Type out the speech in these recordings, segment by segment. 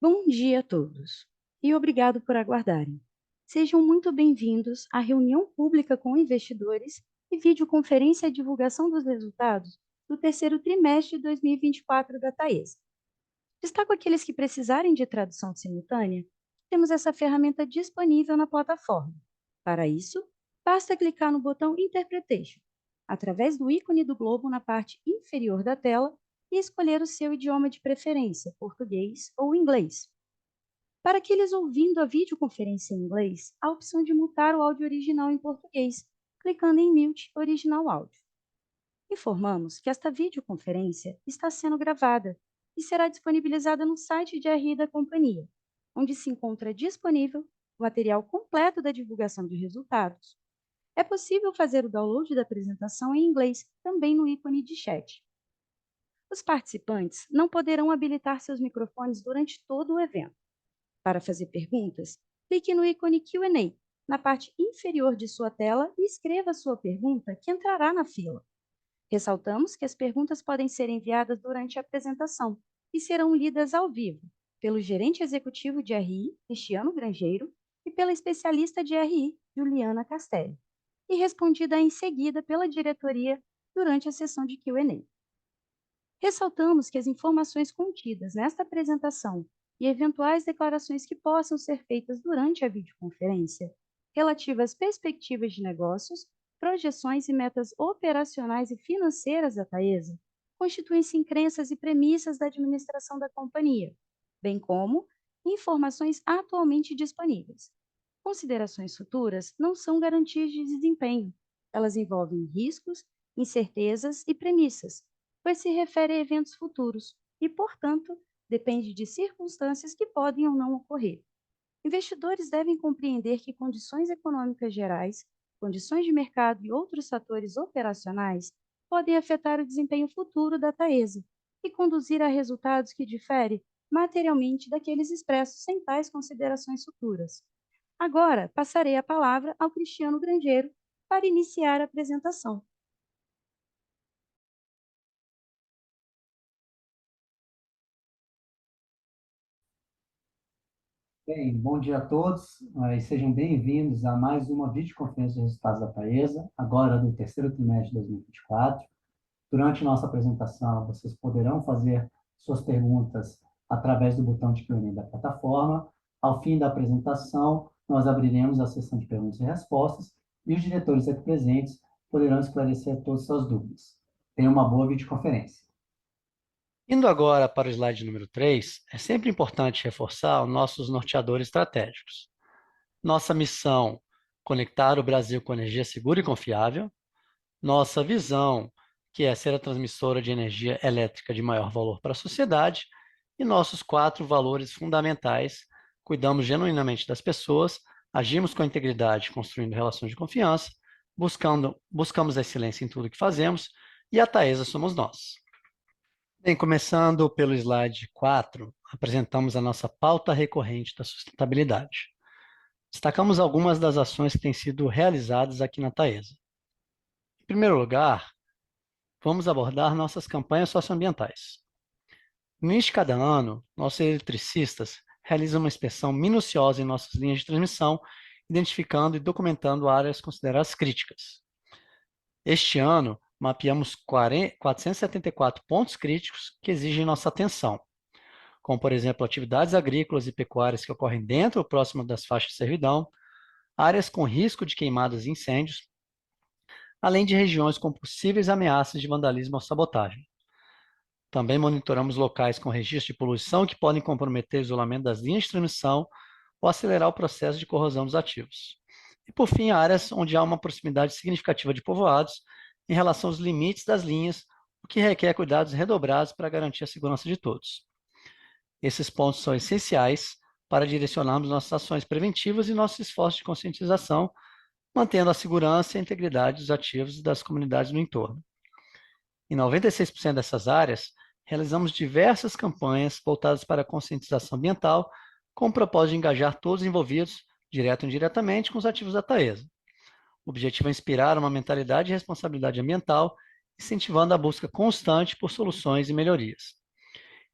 Bom dia a todos e obrigado por aguardarem. Sejam muito bem-vindos à reunião pública com investidores e videoconferência e divulgação dos resultados do terceiro trimestre de 2024 da Taesa. Destaco aqueles que precisarem de tradução simultânea. Temos essa ferramenta disponível na plataforma. Para isso, basta clicar no botão Interpretation, através do ícone do globo na parte inferior da tela e escolher o seu idioma de preferência, português ou inglês. Para aqueles ouvindo a videoconferência em inglês, há a opção de mutar o áudio original em português, clicando em Mute Original Audio. Informamos que esta videoconferência está sendo gravada e será disponibilizada no site de RI da companhia, onde se encontra disponível o material completo da divulgação de resultados. É possível fazer o download da apresentação em inglês, também no ícone de chat. Os participantes não poderão habilitar seus microfones durante todo o evento. Para fazer perguntas, clique no ícone Q&A na parte inferior de sua tela e escreva sua pergunta que entrará na fila. Ressaltamos que as perguntas podem ser enviadas durante a apresentação e serão lidas ao vivo pelo gerente executivo de RI, Cristiano Grangeiro, e pela especialista de RI, Juliana Castelli, e respondida em seguida pela diretoria durante a sessão de Q&A. Ressaltamos que as informações contidas nesta apresentação e eventuais declarações que possam ser feitas durante a videoconferência, relativas às perspectivas de negócios, projeções e metas operacionais e financeiras da Taesa, constituem-se em crenças e premissas da administração da companhia, bem como informações atualmente disponíveis. Considerações futuras não são garantias de desempenho. Elas envolvem riscos, incertezas e premissas, pois se refere a eventos futuros e, portanto, depende de circunstâncias que podem ou não ocorrer. Investidores devem compreender que condições econômicas gerais, condições de mercado e outros fatores operacionais podem afetar o desempenho futuro da Taesa e conduzir a resultados que diferem materialmente daqueles expressos sem tais considerações futuras. Agora, passarei a palavra ao Cristiano Grangeiro para iniciar a apresentação. Bem, bom dia a todos e sejam bem-vindos a mais uma videoconferência de resultados da Taesa, agora do terceiro trimestre de 2024. Durante nossa apresentação, vocês poderão fazer suas perguntas através do botão de Q&A da plataforma. Ao fim da apresentação, nós abriremos a sessão de perguntas e respostas e os diretores aqui presentes poderão esclarecer todas as suas dúvidas. Tenha uma boa videoconferência. Indo agora para o slide número 3, é sempre importante reforçar os nossos norteadores estratégicos. Nossa missão, conectar o Brasil com energia segura e confiável. Nossa visão, que é ser a transmissora de energia elétrica de maior valor para a sociedade. E nossos 4 valores fundamentais: cuidamos genuinamente das pessoas, agimos com integridade, construindo relações de confiança, buscamos a excelência em tudo que fazemos, e a Taesa somos nós. Bem, começando pelo slide 4, apresentamos a nossa pauta recorrente da sustentabilidade. Destacamos algumas das ações que têm sido realizadas aqui na Taesa. Em primeiro lugar, vamos abordar nossas campanhas socioambientais. No início de cada ano, nossos eletricistas realizam uma inspeção minuciosa em nossas linhas de transmissão, identificando e documentando áreas consideradas críticas. Este ano, mapeamos 474 pontos críticos que exigem nossa atenção, como, por exemplo, atividades agrícolas e pecuárias que ocorrem dentro ou próximo das faixas de servidão, áreas com risco de queimadas e incêndios, além de regiões com possíveis ameaças de vandalismo ou sabotagem. Também monitoramos locais com registro de poluição que podem comprometer o isolamento das linhas de transmissão ou acelerar o processo de corrosão dos ativos. E, por fim, áreas onde há uma proximidade significativa de povoados em relação aos limites das linhas, o que requer cuidados redobrados para garantir a segurança de todos. Esses pontos são essenciais para direcionarmos nossas ações preventivas e nossos esforços de conscientização, mantendo a segurança e a integridade dos ativos e das comunidades no entorno. Em 96% dessas áreas, realizamos diversas campanhas voltadas para a conscientização ambiental, com o propósito de engajar todos os envolvidos, direto ou indiretamente, com os ativos da Taesa. O objetivo é inspirar uma mentalidade de responsabilidade ambiental, incentivando a busca constante por soluções e melhorias.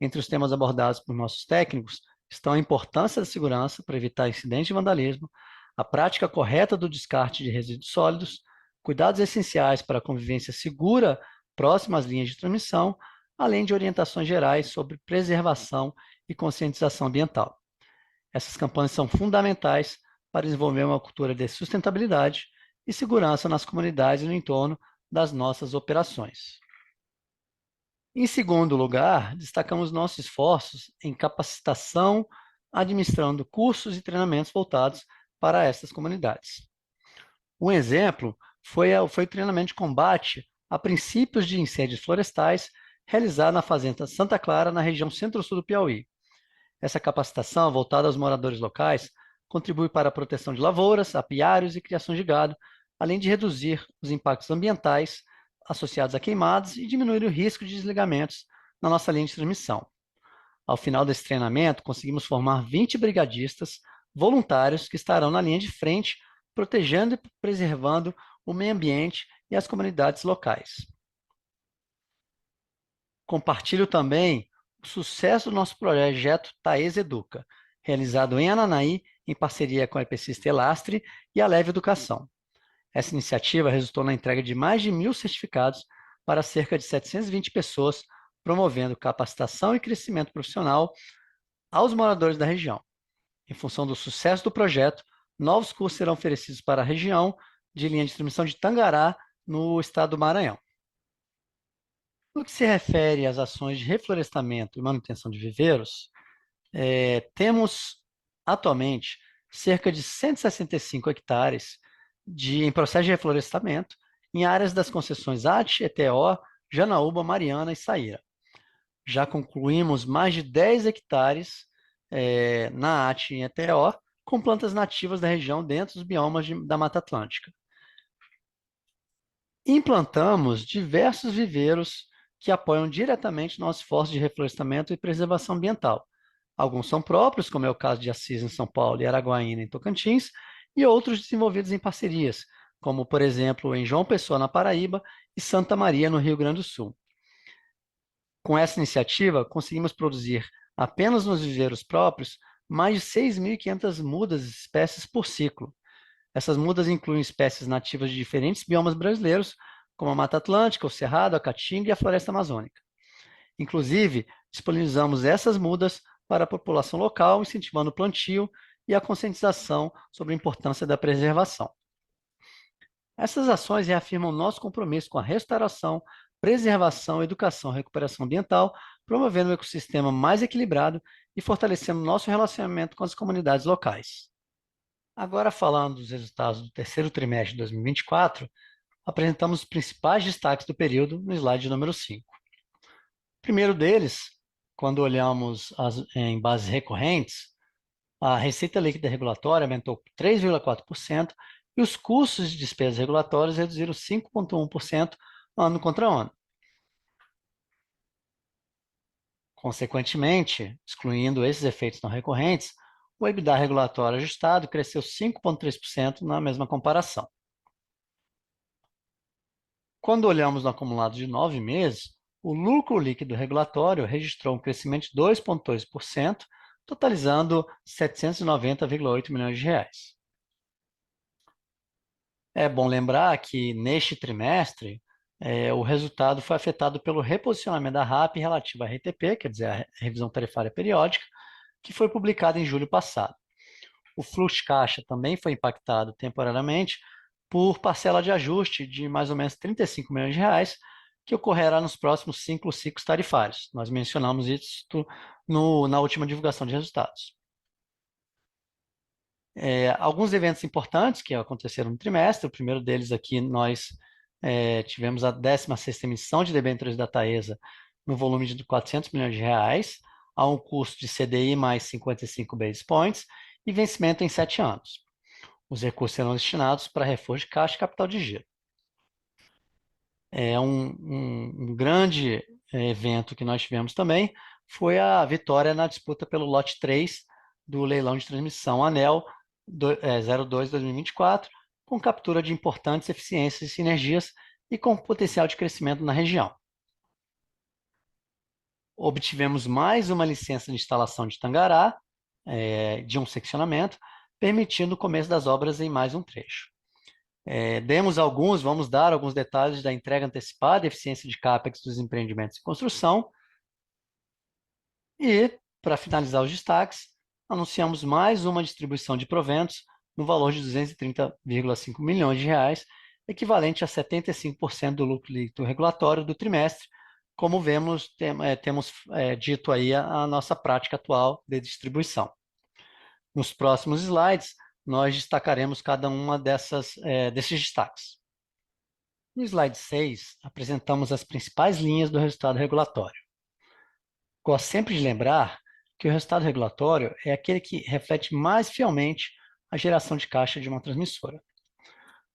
Entre os temas abordados por nossos técnicos estão a importância da segurança para evitar incidentes de vandalismo, a prática correta do descarte de resíduos sólidos, cuidados essenciais para a convivência segura próxima às linhas de transmissão, além de orientações gerais sobre preservação e conscientização ambiental. Essas campanhas são fundamentais para desenvolver uma cultura de sustentabilidade e segurança nas comunidades e no entorno das nossas operações. Em segundo lugar, destacamos nossos esforços em capacitação, administrando cursos e treinamentos voltados para essas comunidades. Um exemplo foi o treinamento de combate a princípios de incêndios florestais realizado na Fazenda Santa Clara, na região centro-sul do Piauí. Essa capacitação, voltada aos moradores locais, contribui para a proteção de lavouras, apiários e criação de gado, além de reduzir os impactos ambientais associados a queimadas e diminuir o risco de desligamentos na nossa linha de transmissão. Ao final desse treinamento, conseguimos formar 20 brigadistas voluntários que estarão na linha de frente, protegendo e preservando o meio ambiente e as comunidades locais. Compartilho também o sucesso do nosso projeto Taesa Educa, realizado em Ananaí, em parceria com a EPC Estelastre e a Leve Educação. Essa iniciativa resultou na entrega de mais de 1.000 certificados para cerca de 720 pessoas, promovendo capacitação e crescimento profissional aos moradores da região. Em função do sucesso do projeto, novos cursos serão oferecidos para a região de linha de transmissão de Tangará, no estado do Maranhão. No que se refere às ações de reflorestamento e manutenção de viveiros, temos atualmente cerca de 165 hectares em processo de reflorestamento em áreas das concessões AT, ETO, Janaúba, Mariana e Saíra. Já concluímos mais de 10 hectares na AT e ETO com plantas nativas da região dentro dos biomas da Mata Atlântica. Implantamos diversos viveiros que apoiam diretamente nosso esforço de reflorestamento e preservação ambiental. Alguns são próprios, como é o caso de Assis, em São Paulo, e Araguaína, em Tocantins, e outros desenvolvidos em parcerias, como, por exemplo, em João Pessoa, na Paraíba, e Santa Maria, no Rio Grande do Sul. Com essa iniciativa, conseguimos produzir, apenas nos viveiros próprios, mais de 6.500 mudas de espécies por ciclo. Essas mudas incluem espécies nativas de diferentes biomas brasileiros, como a Mata Atlântica, o Cerrado, a Caatinga e a Floresta Amazônica. Inclusive, disponibilizamos essas mudas para a população local, incentivando o plantio e a conscientização sobre a importância da preservação. Essas ações reafirmam nosso compromisso com a restauração, preservação, educação e recuperação ambiental, promovendo um ecossistema mais equilibrado e fortalecendo nosso relacionamento com as comunidades locais. Agora, falando dos resultados do terceiro trimestre de 2024, apresentamos os principais destaques do período no slide número 5. O primeiro deles, quando olhamos em bases recorrentes, a receita líquida regulatória aumentou 3,4% e os custos de despesas regulatórias reduziram 5,1% ano contra ano. Consequentemente, excluindo esses efeitos não recorrentes, o EBITDA regulatório ajustado cresceu 5,3% na mesma comparação. Quando olhamos no acumulado de 9 meses, o lucro líquido regulatório registrou um crescimento de 2,2%, totalizando R$ 790,8 milhões. É bom lembrar que, neste trimestre, o resultado foi afetado pelo reposicionamento da RAP relativa à RTP, quer dizer, a revisão tarifária periódica, que foi publicada em julho passado. O fluxo de caixa também foi impactado temporariamente por parcela de ajuste de mais ou menos R$ 35 milhões, que ocorrerá nos próximos 5 ciclos tarifários. Nós mencionamos isso na última divulgação de resultados. Alguns eventos importantes que aconteceram no trimestre, o primeiro deles aqui, nós tivemos a 16ª emissão de debêntures da Taesa no volume de R$ 400 milhões, a um custo de CDI mais 55 basis points e vencimento em 7 anos. Os recursos serão destinados para reforço de caixa e capital de giro. Um grande evento que nós tivemos também foi a vitória na disputa pelo lote 3 do leilão de transmissão ANEEL 02-2024, com captura de importantes eficiências e sinergias e com potencial de crescimento na região. Obtivemos mais uma licença de instalação de Tangará, de um seccionamento, permitindo o começo das obras em mais um trecho. Vamos dar alguns detalhes da entrega antecipada, eficiência de CAPEX dos empreendimentos em construção. E, para finalizar os destaques, anunciamos mais uma distribuição de proventos no valor de 230,5 milhões de reais, equivalente a 75% do lucro líquido regulatório do trimestre, como temos dito aí a nossa prática atual de distribuição. Nos próximos slides, nós destacaremos cada uma desses destaques. No slide 6, apresentamos as principais linhas do resultado regulatório. Gosto sempre de lembrar que o resultado regulatório é aquele que reflete mais fielmente a geração de caixa de uma transmissora.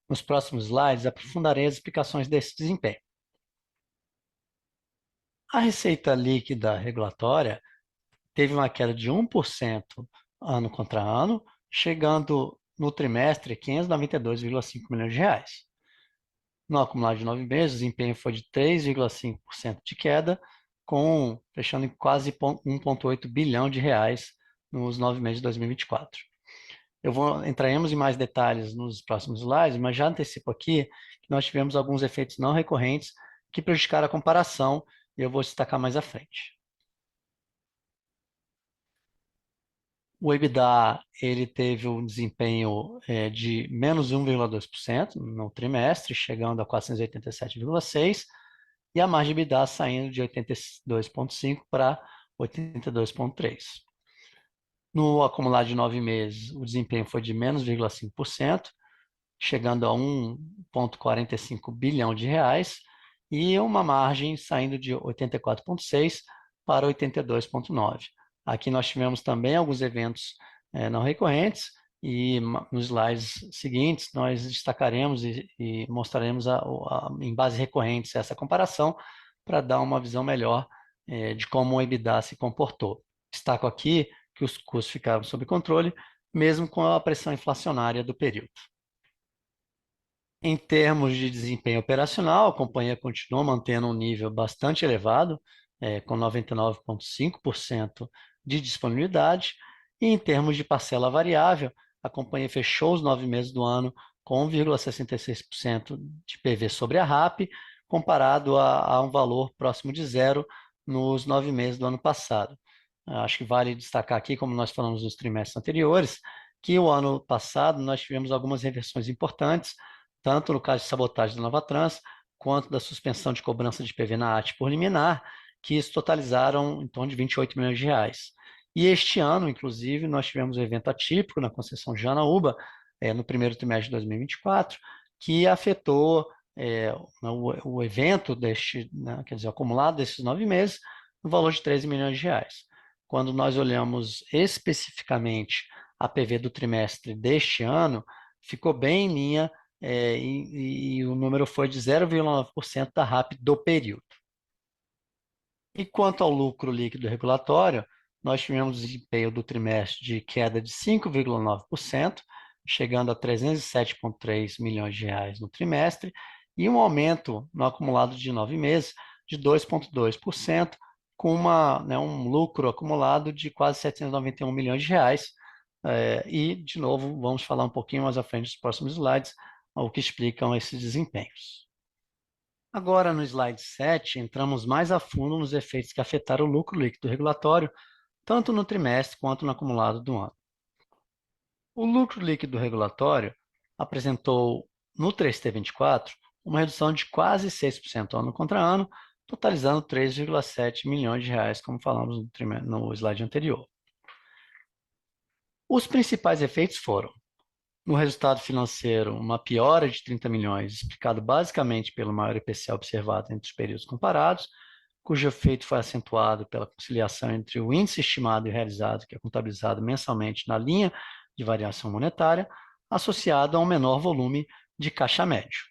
Nos próximos slides, aprofundarei as explicações desse desempenho. A receita líquida regulatória teve uma queda de 1% ano contra ano, chegando no trimestre a 592,5 milhões de reais. No acumulado de 9 meses, o desempenho foi de 3,5% de queda, fechando em quase 1,8 bilhão de reais nos 9 meses de 2024. Entraremos em mais detalhes nos próximos slides, mas já antecipo aqui que nós tivemos alguns efeitos não recorrentes que prejudicaram a comparação, e eu vou destacar mais à frente. O EBITDA ele teve um desempenho de menos 1,2% no trimestre, chegando a 487,6%, e a margem de EBITDA saindo de 82,5% para 82,3%. No acumulado de 9 meses, o desempenho foi de menos 0,5%, chegando a 1,45 bilhão de reais, e uma margem saindo de 84,6% para 82,9%. Aqui nós tivemos também alguns eventos não recorrentes, e nos slides seguintes nós destacaremos e mostraremos em bases recorrentes essa comparação para dar uma visão melhor de como o EBITDA se comportou. Destaco aqui que os custos ficaram sob controle, mesmo com a pressão inflacionária do período. Em termos de desempenho operacional, a companhia continua mantendo um nível bastante elevado, com 99,5% de disponibilidade, e em termos de parcela variável, a companhia fechou os 9 meses do ano com 1,66% de PV sobre a RAP, comparado a um valor próximo de zero nos 9 meses do ano passado. Acho que vale destacar aqui, como nós falamos nos trimestres anteriores, que o ano passado nós tivemos algumas reversões importantes, tanto no caso de sabotagem da Novatrans, quanto da suspensão de cobrança de PV na AT por liminar, que isso totalizaram em torno de 28 milhões de reais. E este ano, inclusive, nós tivemos um evento atípico na concessão de Janaúba, no primeiro trimestre de 2024, que afetou o evento quer dizer, o acumulado desses 9 meses, no valor de 13 milhões de reais. Quando nós olhamos especificamente a PV do trimestre deste ano, ficou bem em linha e o número foi de 0,9% da RAP do período. E quanto ao lucro líquido regulatório, nós tivemos desempenho do trimestre de queda de 5,9%, chegando a 307,3 milhões de reais no trimestre, e um aumento no acumulado de 9 meses de 2,2%, com um lucro acumulado de quase 791 milhões de reais. E, de novo, vamos falar um pouquinho mais à frente dos próximos slides, o que explicam esses desempenhos. Agora, no slide 7, entramos mais a fundo nos efeitos que afetaram o lucro líquido regulatório, tanto no trimestre quanto no acumulado do ano. O lucro líquido regulatório apresentou, no 3T24, uma redução de quase 6% ano contra ano, totalizando 3,7 milhões de reais, como falamos no slide anterior. Os principais efeitos foram: no resultado financeiro, uma piora de 30 milhões, explicado basicamente pelo maior IPCA observado entre os períodos comparados, cujo efeito foi acentuado pela conciliação entre o índice estimado e realizado, que é contabilizado mensalmente na linha de variação monetária, associado a um menor volume de caixa médio.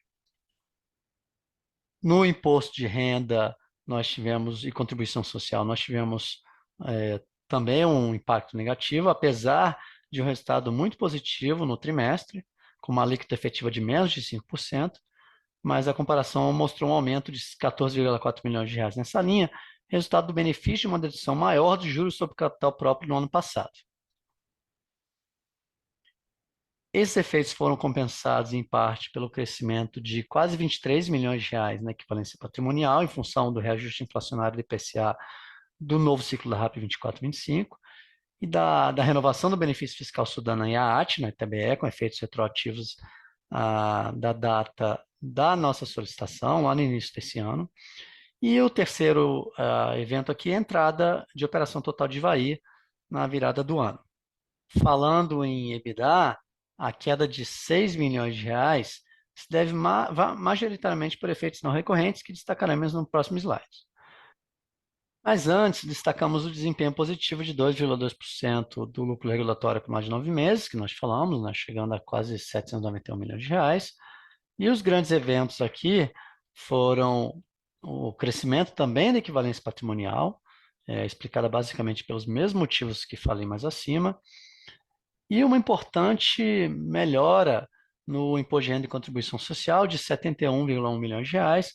No imposto de renda e contribuição social, nós tivemos também um impacto negativo, apesar de um resultado muito positivo no trimestre, com uma alíquota efetiva de menos de 5%, mas a comparação mostrou um aumento de 14,4 milhões de reais nessa linha, resultado do benefício de uma dedução maior de juros sobre capital próprio no ano passado. Esses efeitos foram compensados em parte pelo crescimento de quase 23 milhões de reais na equivalência patrimonial, em função do reajuste inflacionário do IPCA do novo ciclo da RAP 24-25 e da renovação do benefício fiscal Sudana e AAT, na TBE, com efeitos retroativos da data da nossa solicitação, lá no início desse ano. E o terceiro evento aqui é a entrada de operação total de Ivaí na virada do ano. Falando em EBITDA, a queda de 6 milhões de reais se deve majoritariamente por efeitos não recorrentes, que destacaremos no próximo slide. Mas antes, destacamos o desempenho positivo de 2,2% do lucro regulatório por mais de 9 meses, que nós falamos, né, chegando a quase 791 milhões de reais. E os grandes eventos aqui foram o crescimento também da equivalência patrimonial, explicada basicamente pelos mesmos motivos que falei mais acima, e uma importante melhora no imposto de renda e contribuição social de 71,1 milhões de reais,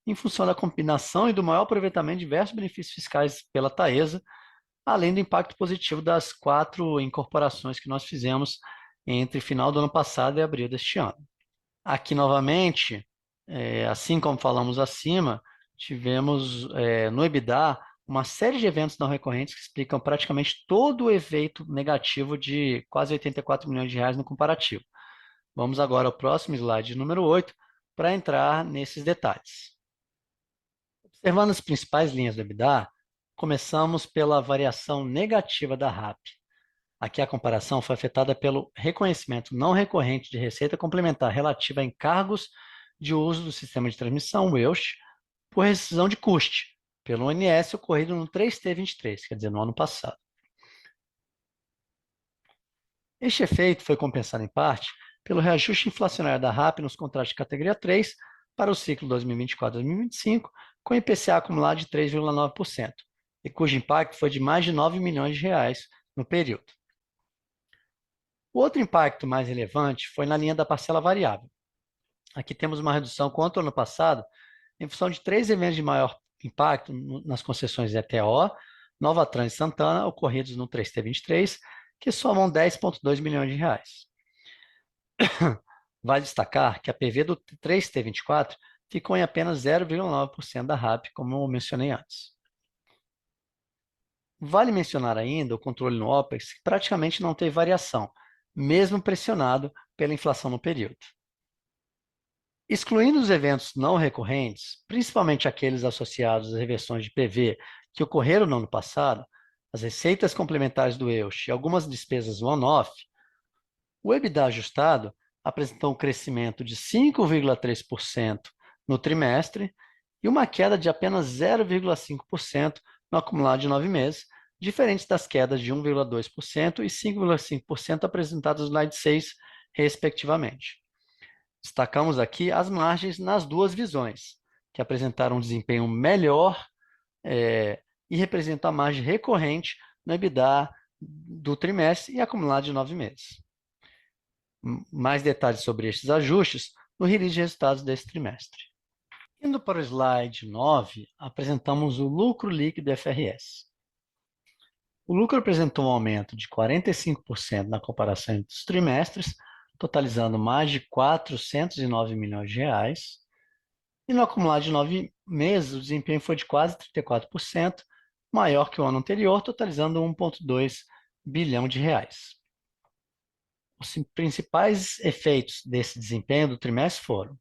em função da combinação e do maior aproveitamento de diversos benefícios fiscais pela Taesa, além do impacto positivo das 4 incorporações que nós fizemos entre final do ano passado e abril deste ano. Aqui, novamente, assim como falamos acima, tivemos no EBITDA uma série de eventos não recorrentes que explicam praticamente todo o efeito negativo de quase 84 milhões de reais no comparativo. Vamos agora ao próximo slide, número 8, para entrar nesses detalhes. Observando as principais linhas do EBITDA, começamos pela variação negativa da RAP. Aqui a comparação foi afetada pelo reconhecimento não recorrente de receita complementar relativa a encargos de uso do sistema de transmissão, WEUST, por rescisão de custe, pelo ONS ocorrido no 3T23, quer dizer, no ano passado. Este efeito foi compensado em parte pelo reajuste inflacionário da RAP nos contratos de categoria 3 para o ciclo 2024-2025, com IPCA acumulado de 3,9%, e cujo impacto foi de mais de 9 milhões de reais no período. O outro impacto mais relevante foi na linha da parcela variável. Aqui temos uma redução quanto ao ano passado, em função de 3 eventos de maior impacto nas concessões ETO, Nova Trans e Santana, ocorridos no 3T23, que somam 10,2 milhões de reais. Vale destacar que a PV do 3T24 ficou em apenas 0,9% da RAP, como eu mencionei antes. Vale mencionar ainda o controle no OPEX, que praticamente não teve variação, mesmo pressionado pela inflação no período. Excluindo os eventos não recorrentes, principalmente aqueles associados às reversões de PV que ocorreram no ano passado, as receitas complementares do EUST e algumas despesas one-off, o EBITDA ajustado apresentou um crescimento de 5,3% no trimestre e uma queda de apenas 0,5% no acumulado de 9 meses, diferentes das quedas de 1,2% e 5,5% apresentadas no slide 6, respectivamente. Destacamos aqui as margens nas duas visões, que apresentaram um desempenho melhor e representam a margem recorrente no EBITDA do trimestre e acumulado de 9 meses. Mais detalhes sobre estes ajustes no release de resultados desse trimestre. Indo para o slide 9, apresentamos o lucro líquido FRS. O lucro apresentou um aumento de 45% na comparação entre os trimestres, totalizando mais de 409 milhões de reais. E no acumulado de 9 meses, o desempenho foi de quase 34%, maior que o ano anterior, totalizando 1,2 bilhão de reais. Os principais efeitos desse desempenho do trimestre foram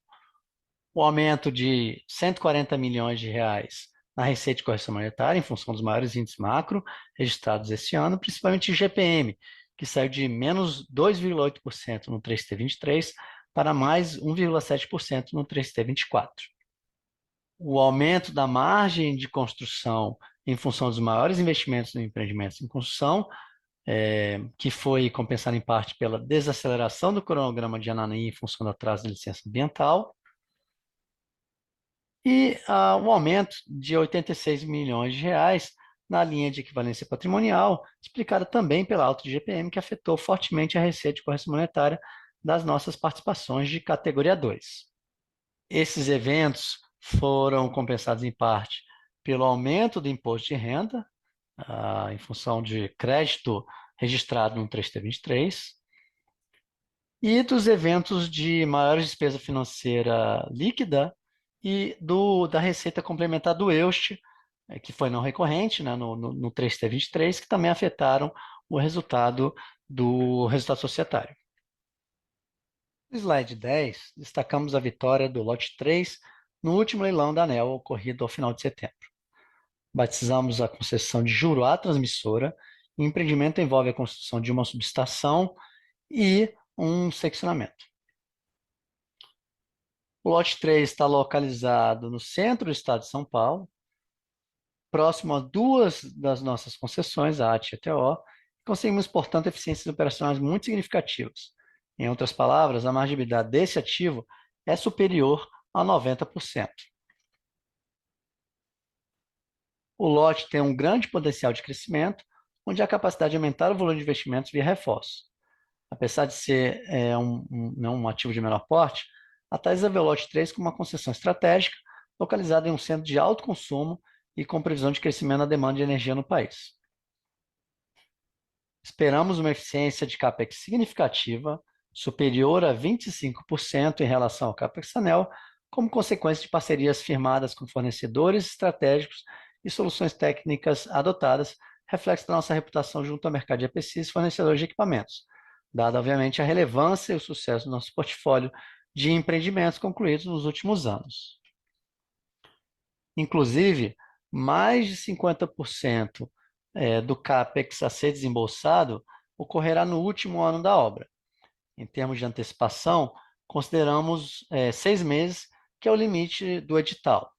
o aumento de 140 milhões de reais na receita de correção monetária, em função dos maiores índices macro registrados esse ano, principalmente o GPM, que saiu de menos 2,8% no 3T23 para mais 1,7% no 3T24. O aumento da margem de construção em função dos maiores investimentos em empreendimentos em construção, que foi compensado em parte pela desaceleração do cronograma de Ananinha em função do atraso da licença ambiental, e o aumento de 86 milhões de reais na linha de equivalência patrimonial, explicada também pela alta de GPM, que afetou fortemente a receita de correção monetária das nossas participações de categoria 2. Esses eventos foram compensados em parte pelo aumento do imposto de renda, em função de crédito registrado no 3T23, e dos eventos de maior despesa financeira líquida e da receita complementar do EUST, que foi não recorrente, né, no 3T23, que também afetaram o resultado do resultado societário. No slide 10, destacamos a vitória do lote 3 no último leilão da ANEEL ocorrido ao final de setembro. Batizamos a concessão de juro à transmissora. O empreendimento envolve a construção de uma subestação e um seccionamento. O lote 3 está localizado no centro do estado de São Paulo, próximo a duas das nossas concessões, a AT e a TO, e conseguimos, portanto, eficiências operacionais muito significativas. Em outras palavras, a marginalidade desse ativo é superior a 90%. O lote tem um grande potencial de crescimento, onde há capacidade de aumentar o volume de investimentos via reforço. Apesar de ser um ativo de menor porte, a Taesa vê o lote 3 como uma concessão estratégica, localizada em um centro de alto consumo e com previsão de crescimento na demanda de energia no país. Esperamos uma eficiência de CAPEX significativa, superior a 25% em relação ao CAPEX ANEEL, como consequência de parcerias firmadas com fornecedores estratégicos e soluções técnicas adotadas, reflexo da nossa reputação junto ao mercado de EPCs e fornecedores de equipamentos, dada, obviamente, a relevância e o sucesso do nosso portfólio de empreendimentos concluídos nos últimos anos. Inclusive, mais de 50% do CAPEX a ser desembolsado ocorrerá no último ano da obra. Em termos de antecipação, consideramos 6 meses, que é o limite do edital.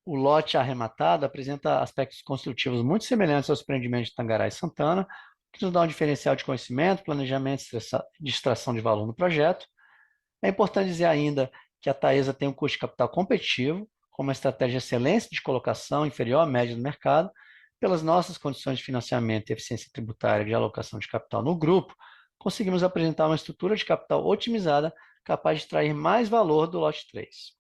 O lote arrematado apresenta aspectos construtivos muito semelhantes aos empreendimentos de Tangará e Santana, que nos dá um diferencial de conhecimento, planejamento e extração de valor no projeto. É importante dizer ainda que a Taesa tem um custo de capital competitivo, com uma estratégia de excelência de colocação inferior à média do mercado. Pelas nossas condições de financiamento e eficiência tributária de alocação de capital no grupo, conseguimos apresentar uma estrutura de capital otimizada, capaz de extrair mais valor do lote 3.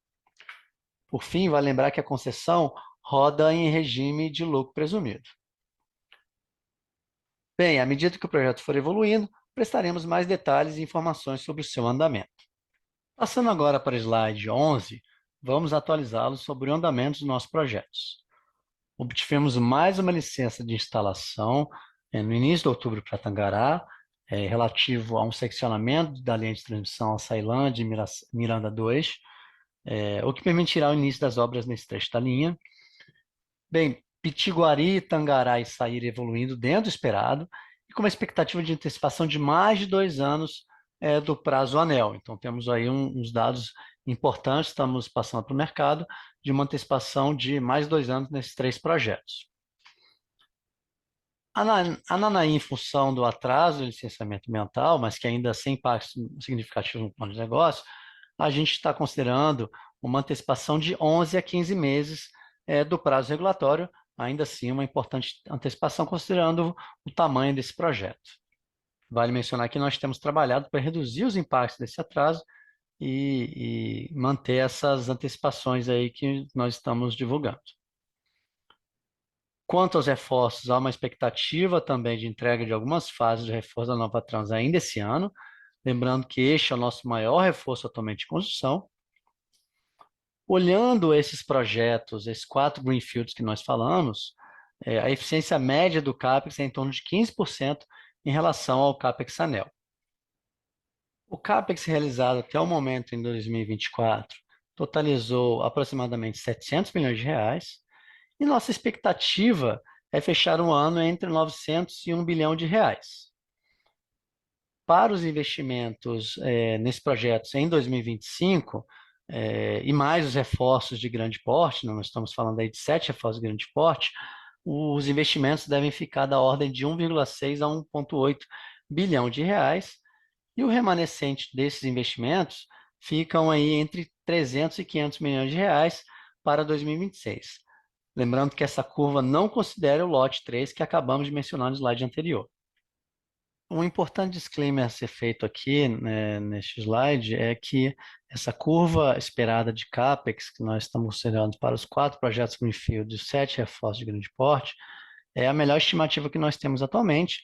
Por fim, vale lembrar que a concessão roda em regime de lucro presumido. Bem, à medida que o projeto for evoluindo, prestaremos mais detalhes e informações sobre o seu andamento. Passando agora para o slide 11, vamos atualizá-los sobre o andamento dos nossos projetos. Obtivemos mais uma licença de instalação no início de outubro para Tangará, relativo a um seccionamento da linha de transmissão Açailândia e Miranda 2, o que permitirá o início das obras nesse trecho da linha. Bem, Pitiguari, Tangará e Saíra evoluindo dentro do esperado e com uma expectativa de antecipação de mais de 2 anos do prazo ANEEL. Então, temos aí uns dados importantes, estamos passando para o mercado, de uma antecipação de mais de 2 anos nesses 3 projetos. Ananaí, em função do atraso do licenciamento ambiental, mas que ainda sem impacto significativo no plano de negócio, a gente está considerando uma antecipação de 11 a 15 meses do prazo regulatório, ainda assim uma importante antecipação considerando o tamanho desse projeto. Vale mencionar que nós temos trabalhado para reduzir os impactos desse atraso e manter essas antecipações aí que nós estamos divulgando. Quanto aos reforços, há uma expectativa também de entrega de algumas fases de reforço da Nova Trans ainda esse ano, lembrando que este é o nosso maior reforço atualmente em construção. Olhando esses projetos, esses 4 greenfields que nós falamos, a eficiência média do CAPEX é em torno de 15% em relação ao CAPEX ANEEL. O CAPEX realizado até o momento em 2024 totalizou aproximadamente 700 milhões de reais e nossa expectativa é fechar o ano entre 900 e 1 bilhão de reais. Para os investimentos nesses projetos em 2025, e mais os reforços de grande porte, nós estamos falando aí de 7 reforços de grande porte, os investimentos devem ficar da ordem de 1,6 a 1,8 bilhão de reais, e o remanescente desses investimentos ficam aí entre 300 e 500 milhões de reais para 2026. Lembrando que essa curva não considera o lote 3 que acabamos de mencionar no slide anterior. Um importante disclaimer a ser feito aqui, né, neste slide, é que essa curva esperada de CAPEX, que nós estamos considerando para os 4 projetos Greenfield e os 7 reforços de grande porte, é a melhor estimativa que nós temos atualmente,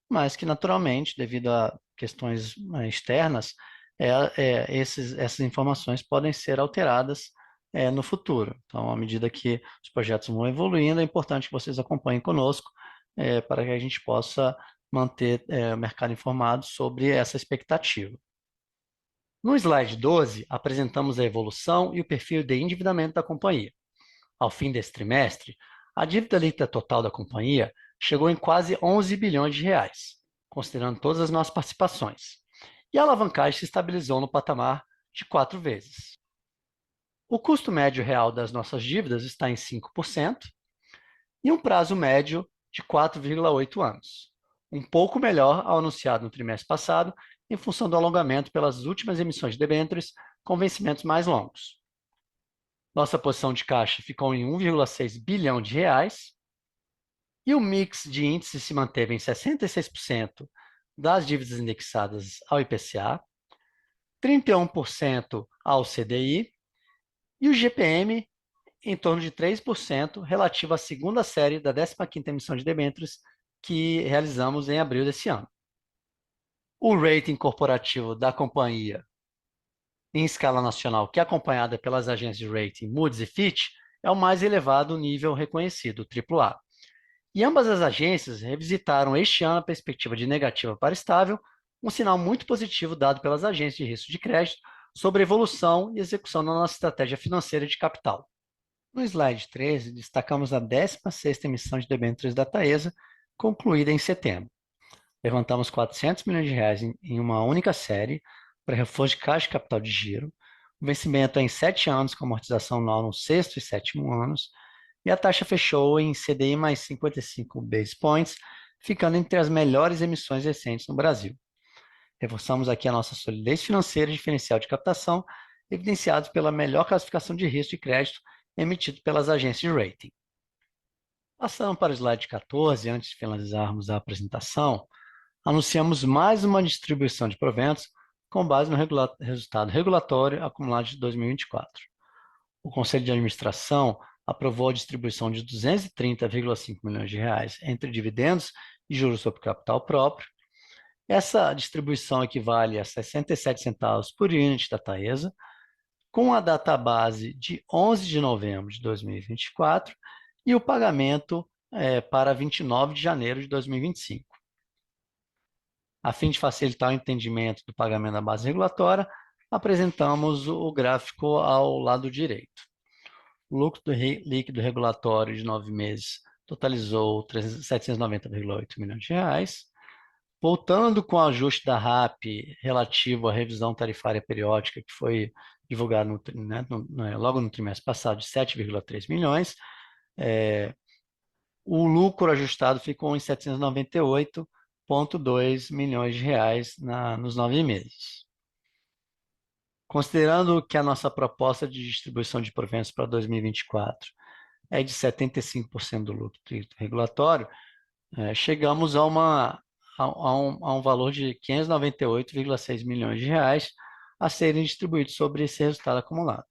mas que naturalmente, devido à questões externas, essas informações podem ser alteradas no futuro. Então, à medida que os projetos vão evoluindo, é importante que vocês acompanhem conosco para que a gente possa manter o mercado informado sobre essa expectativa. No slide 12, apresentamos a evolução e o perfil de endividamento da companhia. Ao fim desse trimestre, a dívida líquida total da companhia chegou em quase 11 bilhões de reais, considerando todas as nossas participações. E a alavancagem se estabilizou no patamar de 4 vezes. O custo médio real das nossas dívidas está em 5% e um prazo médio de 4,8 anos, um pouco melhor ao anunciado no trimestre passado, em função do alongamento pelas últimas emissões de debêntures com vencimentos mais longos. Nossa posição de caixa ficou em 1,6 bilhão de reais e o mix de índices se manteve em 66% das dívidas indexadas ao IPCA, 31% ao CDI e o GPM em torno de 3% relativo à segunda série da 15ª emissão de debêntures que realizamos em abril desse ano. O rating corporativo da companhia em escala nacional, que é acompanhada pelas agências de rating Moody's e Fitch, é o mais elevado nível reconhecido, AAA. E ambas as agências revisitaram este ano a perspectiva de negativa para estável, um sinal muito positivo dado pelas agências de risco de crédito sobre a evolução e execução da nossa estratégia financeira de capital. No slide 13, destacamos a 16ª emissão de debêntures da Taesa, concluída em setembro. Levantamos 400 milhões de reais em uma única série para reforço de caixa de capital de giro. O vencimento é em 7 anos, com amortização anual no sexto e sétimo anos, e a taxa fechou em CDI mais 55 basis points, ficando entre as melhores emissões recentes no Brasil. Reforçamos aqui a nossa solidez financeira e diferencial de captação, evidenciados pela melhor classificação de risco de crédito emitido pelas agências de rating. Passando para o slide 14, antes de finalizarmos a apresentação, anunciamos mais uma distribuição de proventos com base no resultado regulatório acumulado de 2024. O Conselho de Administração aprovou a distribuição de 230,5 milhões de reais entre dividendos e juros sobre capital próprio. Essa distribuição equivale a 67 centavos por unit da Taesa, com a data base de 11 de novembro de 2024 e o pagamento para 29 de janeiro de 2025. A fim de facilitar o entendimento do pagamento da base regulatória, apresentamos o gráfico ao lado direito. O lucro líquido regulatório de 9 meses totalizou 790,8 milhões de reais. Voltando com o ajuste da RAP relativo à revisão tarifária periódica, que foi divulgado logo no trimestre passado, de 7,3 milhões, o lucro ajustado ficou em 798,2 milhões de reais nos 9 meses. Considerando que a nossa proposta de distribuição de proventos para 2024 é de 75% do lucro regulatório, chegamos a um valor de 598,6 milhões de reais a serem distribuídos sobre esse resultado acumulado.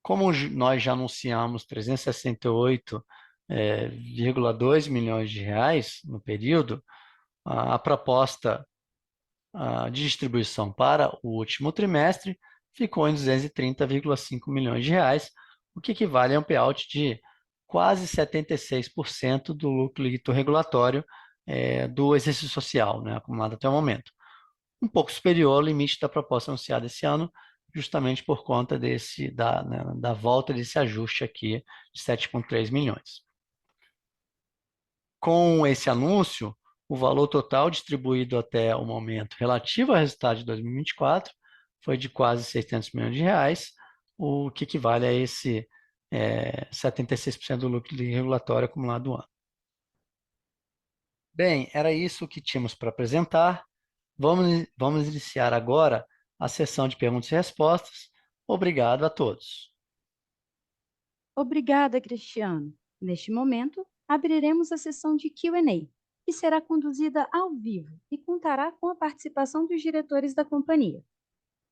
Como nós já anunciamos 368,2 milhões de reais no período, a proposta de distribuição para o último trimestre ficou em 230,5 milhões de reais, o que equivale a um payout de quase 76% do lucro líquido regulatório do exercício social, acumulado até o momento. Um pouco superior ao limite da proposta anunciada esse ano, justamente por conta da volta desse ajuste aqui de 7,3 milhões. Com esse anúncio, o valor total distribuído até o momento relativo ao resultado de 2024 foi de quase 600 milhões de reais, o que equivale a esse 76% do lucro regulatório acumulado do ano. Bem, era isso que tínhamos para apresentar. Vamos iniciar agora a sessão de perguntas e respostas. Obrigado a todos. Obrigada, Cristiano. Neste momento, abriremos a sessão de Q&A, que será conduzida ao vivo e contará com a participação dos diretores da companhia.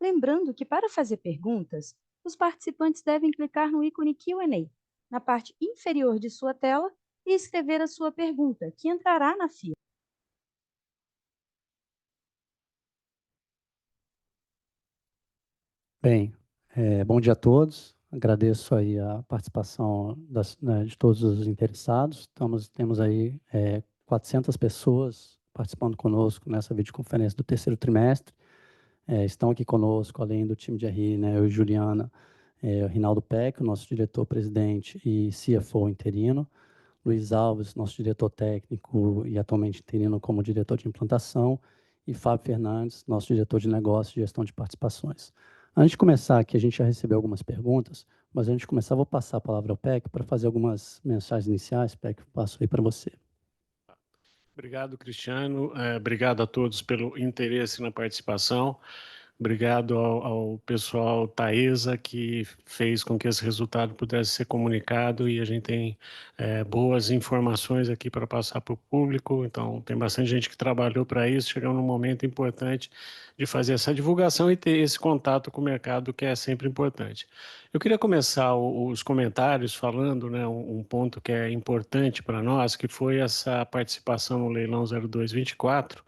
Lembrando que, para fazer perguntas, os participantes devem clicar no ícone Q&A na parte inferior de sua tela e escrever a sua pergunta, que entrará na fila. Bem, bom dia a todos. Agradeço aí a participação de todos os interessados. Temos aí 400 pessoas participando conosco nessa videoconferência do terceiro trimestre. Estão aqui conosco, além do time de RI, né, eu e Juliana, o Rinaldo Peck, o nosso diretor-presidente e CFO interino, Luiz Alves, nosso diretor técnico e atualmente interino como diretor de implantação, e Fábio Fernandes, nosso diretor de negócios e gestão de participações. Antes de começar aqui, a gente já recebeu algumas perguntas, mas antes de começar, vou passar a palavra ao PEC para fazer algumas mensagens iniciais. PEC, passo aí para você. Obrigado, Cristiano. Obrigado a todos pelo interesse na participação. Obrigado ao pessoal Taesa, que fez com que esse resultado pudesse ser comunicado, e a gente tem boas informações aqui para passar para o público. Então, tem bastante gente que trabalhou para isso. Chegamos num momento importante de fazer essa divulgação e ter esse contato com o mercado, que é sempre importante. Eu queria começar os comentários falando, né, um ponto que é importante para nós, que foi essa participação no leilão 0224,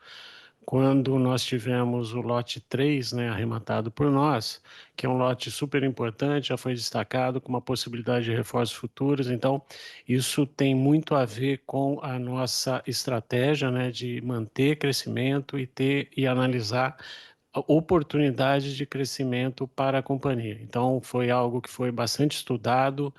quando nós tivemos o lote 3, né, arrematado por nós, que é um lote super importante, já foi destacado com uma possibilidade de reforços futuros. Então, isso tem muito a ver com a nossa estratégia, né, de manter crescimento e analisar oportunidades de crescimento para a companhia. Então, foi algo que foi bastante estudado,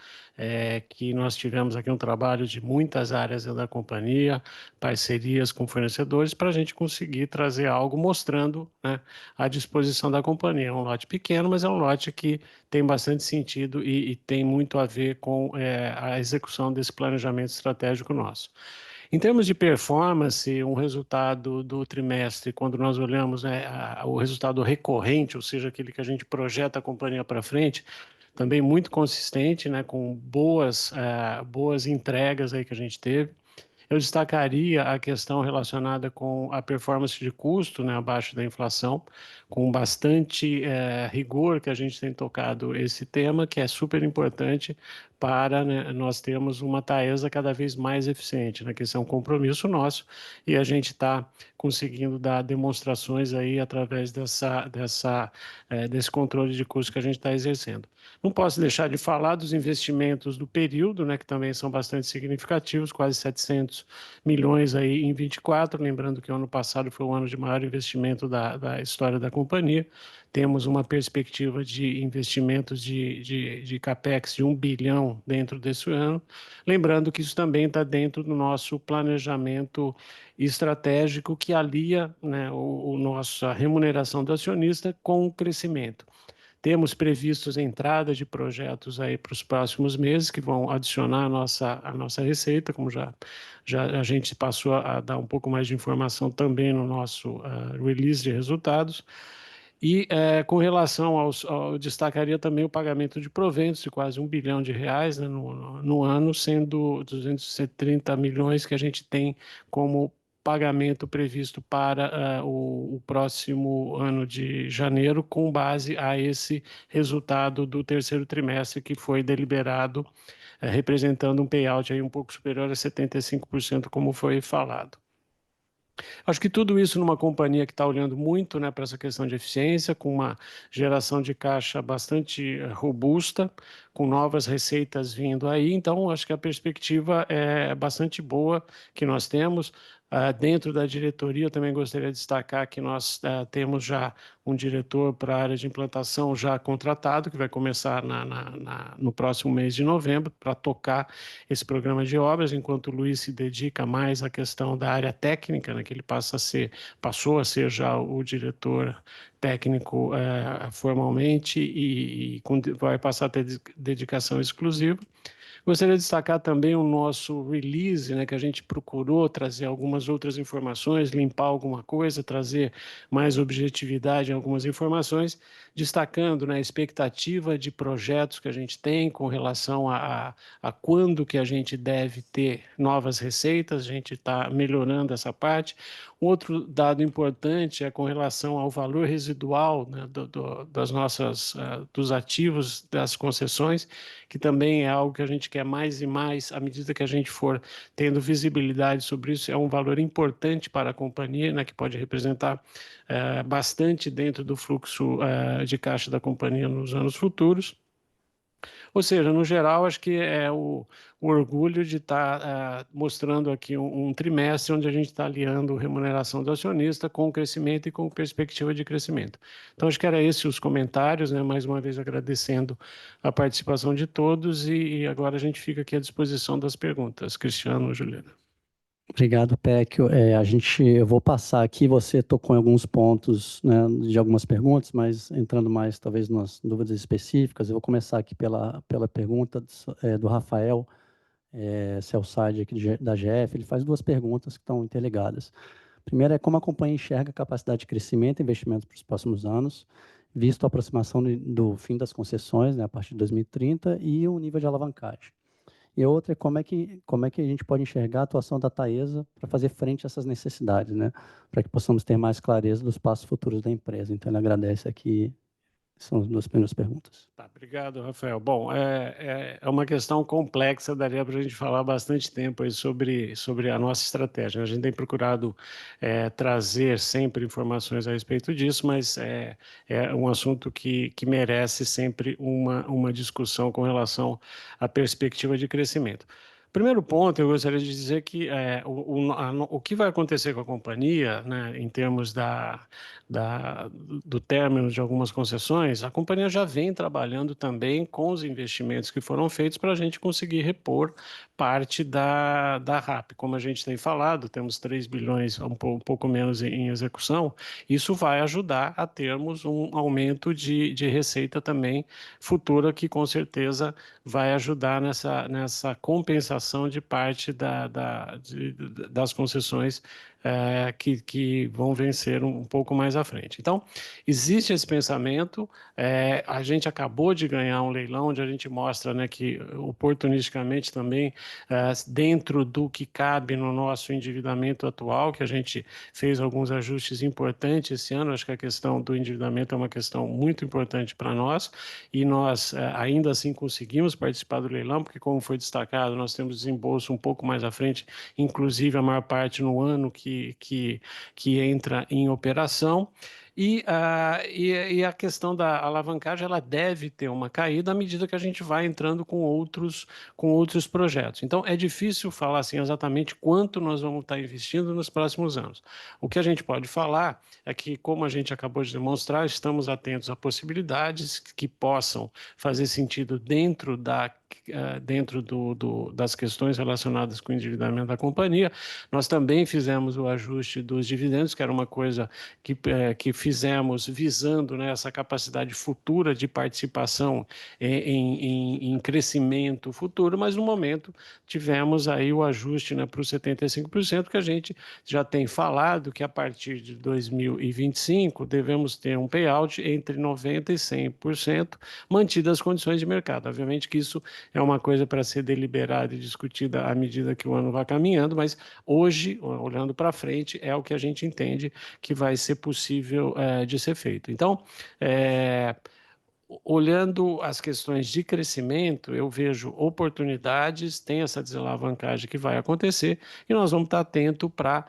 que nós tivemos aqui um trabalho de muitas áreas da companhia, parcerias com fornecedores, para a gente conseguir trazer algo mostrando, né, a disposição da companhia. É um lote pequeno, mas é um lote que tem bastante sentido e tem muito a ver com a execução desse planejamento estratégico nosso. Em termos de performance, um resultado do trimestre, quando nós olhamos, né, o resultado recorrente, ou seja, aquele que a gente projeta a companhia para frente, também muito consistente, né, com boas entregas aí que a gente teve. Eu destacaria a questão relacionada com a performance de custo, né, abaixo da inflação, com bastante rigor que a gente tem tocado esse tema, que é super importante para, né, nós termos uma Taesa cada vez mais eficiente, né, que esse é um compromisso nosso, e a gente está conseguindo dar demonstrações aí através desse controle de custo que a gente está exercendo. Não posso deixar de falar dos investimentos do período, né, que também são bastante significativos, quase 700 milhões aí em 24, lembrando que o ano passado foi o ano de maior investimento da história da companhia. Temos uma perspectiva de investimentos de CAPEX de 1 bilhão dentro desse ano. Lembrando que isso também está dentro do nosso planejamento estratégico, que alia, né, nossa remuneração do acionista com o crescimento. Temos previstos entrada de projetos aí para os próximos meses, que vão adicionar a nossa receita, como já a gente passou a dar um pouco mais de informação também no nosso release de resultados. E com relação destacaria também o pagamento de proventos de quase 1 bilhão de reais, né, no ano, sendo 230 milhões que a gente tem como pagamento previsto para o próximo ano de janeiro, com base a esse resultado do terceiro trimestre que foi deliberado, representando um payout aí um pouco superior a 75%, como foi falado. Acho que tudo isso numa companhia que está olhando muito, né, para essa questão de eficiência, com uma geração de caixa bastante robusta, com novas receitas vindo aí. Então, acho que a perspectiva é bastante boa que nós temos. Dentro da diretoria, eu também gostaria de destacar que nós temos já um diretor para a área de implantação já contratado, que vai começar no próximo mês de novembro, para tocar esse programa de obras, enquanto o Luiz se dedica mais à questão da área técnica, né, que ele passou a ser já o diretor técnico formalmente e vai passar a ter dedicação exclusiva. Gostaria de destacar também o nosso release, né, que a gente procurou trazer algumas outras informações, limpar alguma coisa, trazer mais objetividade em algumas informações, destacando, né, a expectativa de projetos que a gente tem com relação a quando que a gente deve ter novas receitas. A gente está melhorando essa parte. Um outro dado importante é com relação ao valor residual, né, dos ativos das concessões, que também é algo que a gente quer mais e mais, à medida que a gente for tendo visibilidade sobre isso, é um valor importante para a companhia, né, que pode representar bastante dentro do fluxo de caixa da companhia nos anos futuros. Ou seja, no geral, acho que é o orgulho de estar mostrando aqui um trimestre onde a gente está aliando remuneração do acionista com o crescimento e com perspectiva de crescimento. Então, acho que era esses os comentários, né? Mais uma vez agradecendo a participação de todos e agora a gente fica aqui à disposição das perguntas. Cristiano, Juliana. Obrigado, Pecchio. Eu vou passar aqui, você tocou em alguns pontos, né, de algumas perguntas, mas entrando mais talvez nas dúvidas específicas, eu vou começar aqui pela pergunta do Rafael Celsade aqui da GF. Ele faz duas perguntas que estão interligadas. Primeiro é como a companhia enxerga a capacidade de crescimento e investimento para os próximos anos, visto a aproximação do fim das concessões, né, a partir de 2030, e o nível de alavancagem. E a outra é como é que a gente pode enxergar a atuação da Taesa para fazer frente a essas necessidades, né? Para que possamos ter mais clareza dos passos futuros da empresa. Então, ele agradece aqui, são as duas primeiras perguntas. Tá, obrigado, Rafael. Bom, é uma questão complexa, daria para a gente falar bastante tempo aí sobre a nossa estratégia. A gente tem procurado trazer sempre informações a respeito disso, mas é um assunto que merece sempre uma discussão com relação à perspectiva de crescimento. Primeiro ponto, eu gostaria de dizer que o que vai acontecer com a companhia, né, em termos do término de algumas concessões, a companhia já vem trabalhando também com os investimentos que foram feitos para a gente conseguir repor parte da RAP. Como a gente tem falado, temos 3 bilhões, um pouco menos em execução, isso vai ajudar a termos um aumento de receita também futura, que com certeza vai ajudar nessa compensação de parte das concessões que vão vencer um pouco mais à frente. Então, existe esse pensamento, a gente acabou de ganhar um leilão onde a gente mostra, né, que oportunisticamente também, dentro do que cabe no nosso endividamento atual, que a gente fez alguns ajustes importantes esse ano, acho que a questão do endividamento é uma questão muito importante para nós, e nós ainda assim conseguimos participar do leilão, porque como foi destacado, nós temos desembolso um pouco mais à frente, inclusive a maior parte no ano que entra em operação. E a questão da alavancagem, ela deve ter uma caída à medida que a gente vai entrando com outros projetos. Então, é difícil falar assim exatamente quanto nós vamos estar investindo nos próximos anos. O que a gente pode falar é que, como a gente acabou de demonstrar, estamos atentos a possibilidades que possam fazer sentido dentro das questões relacionadas com o endividamento da companhia. Nós também fizemos o ajuste dos dividendos, que era uma coisa que fizemos visando, né, essa capacidade futura de participação em crescimento futuro, mas no momento tivemos aí o ajuste, né, para os 75%, que a gente já tem falado que a partir de 2025 devemos ter um payout entre 90% e 100%, mantidas as condições de mercado. Obviamente que isso é uma coisa para ser deliberada e discutida à medida que o ano vai caminhando, mas hoje, olhando para frente, é o que a gente entende que vai ser possível de ser feito. Então, olhando as questões de crescimento, eu vejo oportunidades, tem essa desalavancagem que vai acontecer e nós vamos estar atentos para,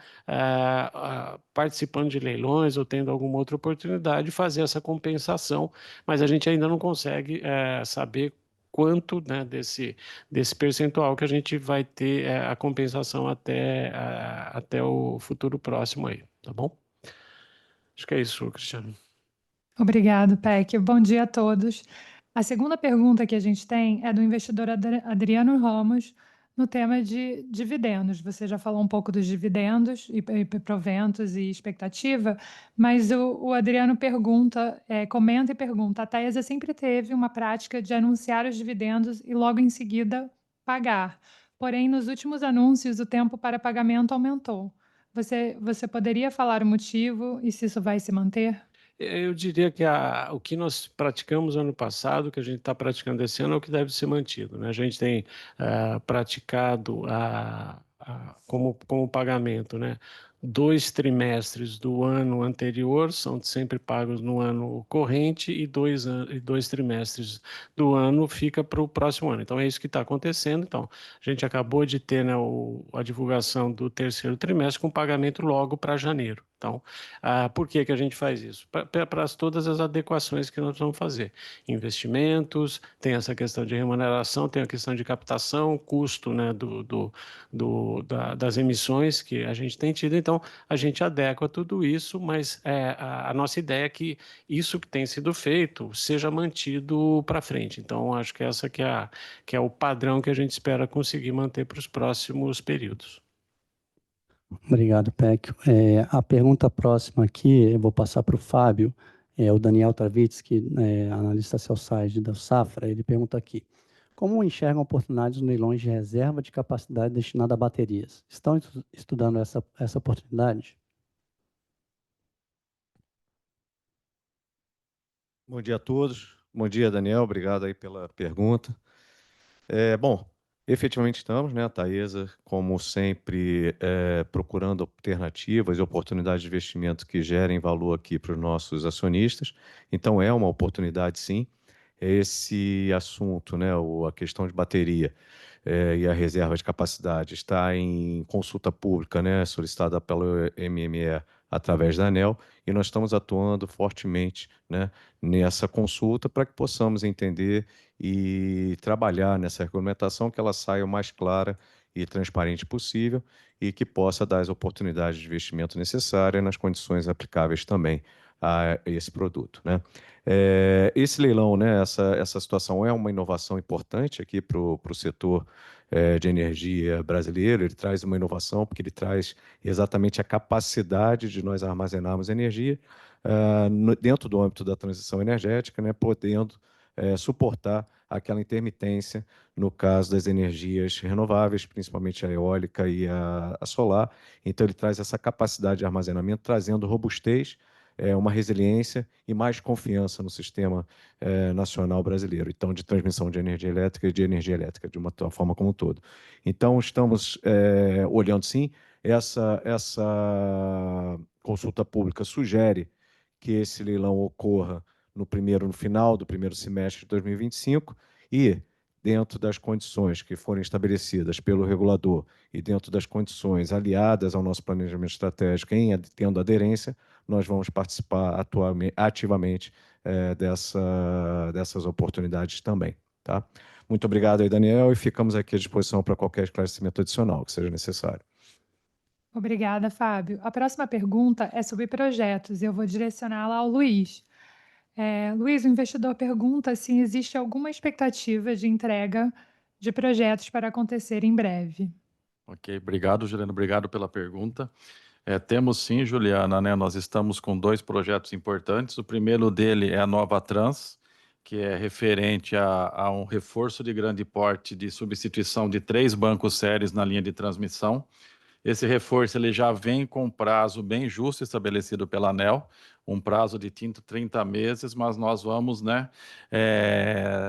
participando de leilões ou tendo alguma outra oportunidade, fazer essa compensação, mas a gente ainda não consegue saber quanto, né, desse percentual que a gente vai ter a compensação até o futuro próximo aí, tá bom? Acho que é isso, Cristiano. Obrigado, Peck. Bom dia a todos. A segunda pergunta que a gente tem é do investidor Adriano Ramos, no tema de dividendos. Você já falou um pouco dos dividendos e proventos e expectativa, mas o Adriano comenta e pergunta: a Taesa sempre teve uma prática de anunciar os dividendos e logo em seguida pagar. Porém, nos últimos anúncios, o tempo para pagamento aumentou. Você poderia falar o motivo e se isso vai se manter? Eu diria que o que nós praticamos ano passado, o que a gente está praticando esse ano, é o que deve ser mantido, né? A gente tem praticado como pagamento, né, 2 trimestres do ano anterior são sempre pagos no ano corrente e 2 trimestres do ano fica para o próximo ano. Então, é isso que está acontecendo. Então, a gente acabou de ter, né, a divulgação do terceiro trimestre com pagamento logo para janeiro. Então, por que a gente faz isso? Para todas as adequações que nós vamos fazer. Investimentos, tem essa questão de remuneração, tem a questão de captação, custo, né, das emissões que a gente tem tido. Então, a gente adequa tudo isso, mas a nossa ideia é que isso que tem sido feito seja mantido para frente. Então, acho que essa que é o padrão que a gente espera conseguir manter para os próximos períodos. Obrigado, Pecchio. A pergunta próxima aqui, eu vou passar para o Fábio, o Daniel Travitsky, analista sell-side da Safra, ele pergunta aqui: como enxergam oportunidades no leilões de reserva de capacidade destinada a baterias? Estão estudando essa oportunidade? Bom dia a todos. Bom dia, Daniel. Obrigado aí pela pergunta. Bom, efetivamente estamos, né, a Taesa, como sempre, procurando alternativas e oportunidades de investimento que gerem valor aqui para os nossos acionistas. Então, é uma oportunidade, sim. Esse assunto, né, a questão de bateria e a reserva de capacidade está em consulta pública, né, solicitada pelo MME através da ANEEL, e nós estamos atuando fortemente, né, nessa consulta para que possamos entender e trabalhar nessa regulamentação, que ela saia o mais clara e transparente possível e que possa dar as oportunidades de investimento necessárias nas condições aplicáveis também a esse produto, né? Esse leilão, né, essa situação é uma inovação importante aqui para o setor de energia brasileiro. Ele traz uma inovação porque ele traz exatamente a capacidade de nós armazenarmos energia dentro do âmbito da transição energética, né, podendo suportar aquela intermitência no caso das energias renováveis, principalmente a eólica e a solar. Então, ele traz essa capacidade de armazenamento, trazendo robustez, uma resiliência e mais confiança no sistema nacional brasileiro, então, de transmissão de energia elétrica e de energia elétrica, de uma forma como um todo. Então, estamos olhando, sim, essa consulta pública sugere que esse leilão ocorra no final do primeiro semestre de 2025 e, dentro das condições que forem estabelecidas pelo regulador e dentro das condições aliadas ao nosso planejamento estratégico, tendo aderência, nós vamos participar ativamente dessas oportunidades também. Tá? Muito obrigado aí, Daniel, e ficamos aqui à disposição para qualquer esclarecimento adicional que seja necessário. Obrigada, Fábio. A próxima pergunta é sobre projetos e eu vou direcioná-la ao Luiz. Luiz, o investidor pergunta se existe alguma expectativa de entrega de projetos para acontecer em breve. Ok, obrigado, Juliana. Obrigado pela pergunta. Temos sim, Juliana, né? Nós estamos com 2 projetos importantes. O primeiro dele é a Nova Trans, que é referente a um reforço de grande porte de substituição de 3 bancos séries na linha de transmissão. Esse reforço ele já vem com um prazo bem justo estabelecido pela ANEEL, um prazo de 30 meses, mas nós vamos, né,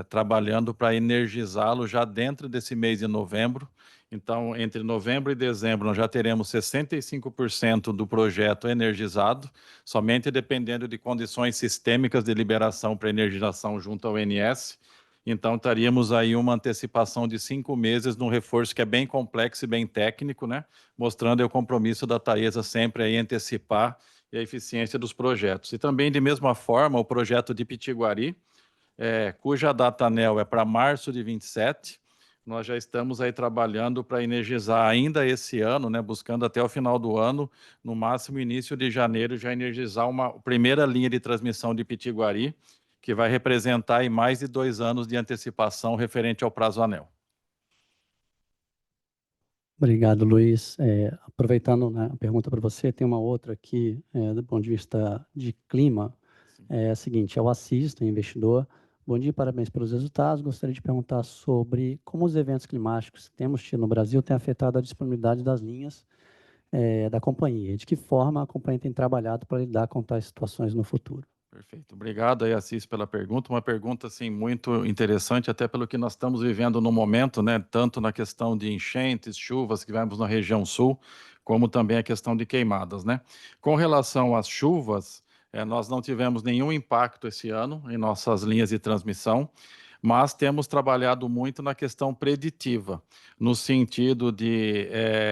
trabalhando para energizá-lo já dentro desse mês de novembro. Então, entre novembro e dezembro, nós já teremos 65% do projeto energizado, somente dependendo de condições sistêmicas de liberação para energização junto ao ONS. Então, estaríamos aí uma antecipação de 5 meses num reforço que é bem complexo e bem técnico, né? Mostrando o compromisso da Taesa sempre aí em antecipar e a eficiência dos projetos. E também, de mesma forma, o projeto de Pitiguari, cuja data ANEEL é para março de 27, nós já estamos aí trabalhando para energizar ainda esse ano, né, buscando até o final do ano, no máximo início de janeiro, já energizar uma primeira linha de transmissão de Pitiguari, que vai representar aí mais de 2 anos de antecipação referente ao prazo ANEEL. Obrigado, Luiz. Aproveitando, né, a pergunta para você, tem uma outra aqui, do ponto de vista de clima. É a seguinte: o Assis, investidor. Bom dia, parabéns pelos resultados. Gostaria de perguntar sobre como os eventos climáticos que temos tido no Brasil têm afetado a disponibilidade das linhas da companhia. De que forma a companhia tem trabalhado para lidar com tais situações no futuro? Perfeito. Obrigado aí, Assis, pela pergunta. Uma pergunta, assim, muito interessante, até pelo que nós estamos vivendo no momento, né? Tanto na questão de enchentes, chuvas que vemos na região sul, como também a questão de queimadas, né? Com relação às chuvas, nós não tivemos nenhum impacto esse ano em nossas linhas de transmissão, mas temos trabalhado muito na questão preditiva, no sentido de